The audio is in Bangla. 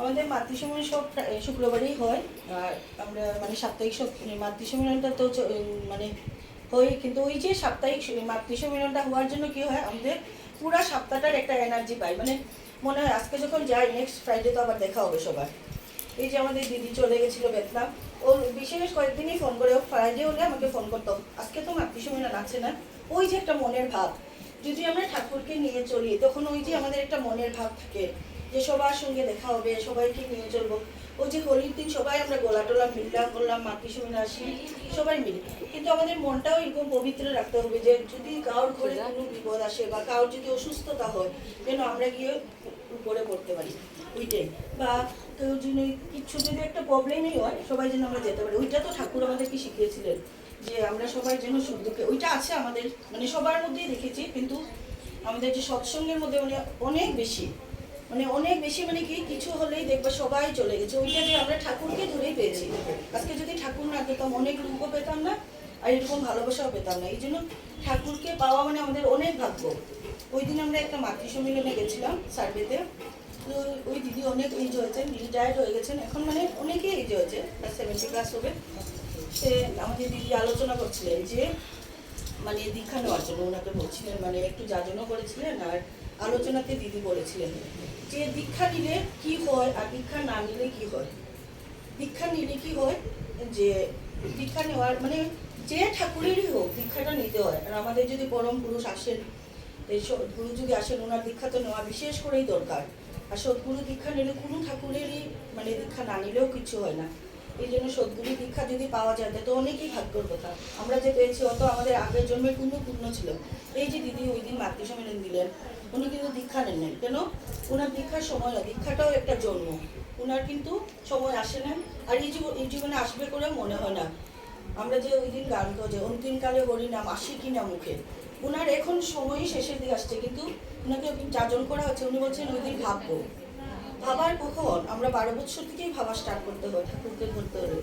আমাদের মাতৃসম্মেলন সব শুক্রবারেই হয়। আর আমরা মানে সাপ্তাহিক মাতৃসম্মেলনটা তো মানে হয়, কিন্তু ওই যে সাপ্তাহিক মাতৃসম্মেলনটা হওয়ার জন্য কি হয়, আমাদের পুরো সপ্তাহটার একটা এনার্জি পাই। মানে মনে হয় আজকে যখন যাই, নেক্সট ফ্রাইডে তো আবার দেখা হবে সবার। এই যে আমাদের দিদি চলে গেছিলো বেতনাম, ও বিশেষ কয়েকদিনই ফোন করে, ও ফ্রাইডে হলে আমাকে ফোন করতো, আজকে তো মাতৃসম্মেলন আছে না। ওই যে একটা মনের ভাব, যদি আমরা ঠাকুরকে নিয়ে চলি তখন ওই যে আমাদের একটা মনের ভাব থাকে যে সবার সঙ্গে দেখা হবে, সবাইকে নিয়ে চলবো। ওই যে হোলির দিন সবাই আমরা গোলা টোলা মিললাম করলাম, মাতৃসম্মেলন আসি সবাই মিলে, কিন্তু আমাদের মনটাও এরকম পবিত্র রাখতে হবে যে যদি কারোর ঘরে কোনো বিপদ আসে বা কারোর যদি অসুস্থতা হয়, যেন আমরা গিয়ে উপরে পড়তে পারি ওইটাই। বা কেউ যদি কিছু যদি একটা প্রবলেমই হয়, সবাই যেন আমরা যেতে পারি। ওইটা তো ঠাকুর আমাদেরকে শিখিয়েছিলেন যে আমরা সবাই যেন সুখ দুঃখে, ওইটা আছে আমাদের মানে সবার মধ্যেই দেখেছি, কিন্তু আমাদের যে সৎসঙ্গের মধ্যে মানে অনেক বেশি, মানে কি কিছু হলেই দেখবে সবাই চলে গেছে। ওইটা যে আমরা ঠাকুরকে ধরেই পেয়েছি। আজকে যদি ঠাকুর না পেতাম, অনেক রূপও পেতাম না, আর এরকম ভালোবাসাও পেতাম না। এই জন্য ঠাকুরকে পাওয়া মানে আমাদের অনেক ভাগ্য। ওই দিন আমরা একটা মাতৃসম্মেলনে গেছিলাম সার্ভেতে, তো ওই দিদি অনেক এজ হয়েছেন, রিটায়ার্ড হয়ে গেছেন এখন, মানে অনেকেই এজ হয়েছে, 70+ হবে। সে আমাদের দিদি আলোচনা করছিলেন যে মানে দীক্ষা নেওয়ার জন্য ওনাকে বলছিলেন, মানে একটু যাজনও করেছিলেন, আর আলোচনাতে দিদি বলেছিলেন যে দীক্ষা নিলে কি হয় আর দীক্ষা না নিলে কি হয়। দীক্ষা নিলে কি হয় যে দীক্ষা নেওয়ার মানে যে ঠাকুরেরই হোক দীক্ষাটা নিতে হয়। আর আমাদের যদি পরম পুরুষ আসেন, এই সদ্গুরু যদি আসেন, ওনার দীক্ষা তো নেওয়া বিশেষ করেই দরকার। আর সদ্গুরু দীক্ষা নিলে কোনো ঠাকুরেরই মানে দীক্ষা না নিলেও কিছু হয় না। এই জন্য সদ্গুরু দীক্ষা যদি পাওয়া যায় তো অনেকেই ভাগ্যর কথা। আমরা যে পেয়েছি অত আমাদের আগের জন্মের পূর্ণ ছিল। এই যে দিদি ওই দিন মাতৃসম্মেলন দিলেন, উনি কিন্তু দীক্ষা নেন কেন, ওনার দীক্ষার সময় না, দীক্ষাটাও একটা জন্ম, ওনার কিন্তু সময় আসে না। আর এই জীবনে আসবে করে মনে হয় না। আমরা যে ওই দিন গান করে অন্তিমকালে হরিনাম আসি কিনা মুখে, ওনার এখন সময়ই শেষের দিকে আসছে, কিন্তু ওনাকে যাজন করা হচ্ছে, উনি বলছেন ওই দিন ভাববো। ভাবার কখন, আমরা 12 বছর থেকেই ভাবা স্টার্ট করতে হয় ঠাকুরকে ধরতে হলে।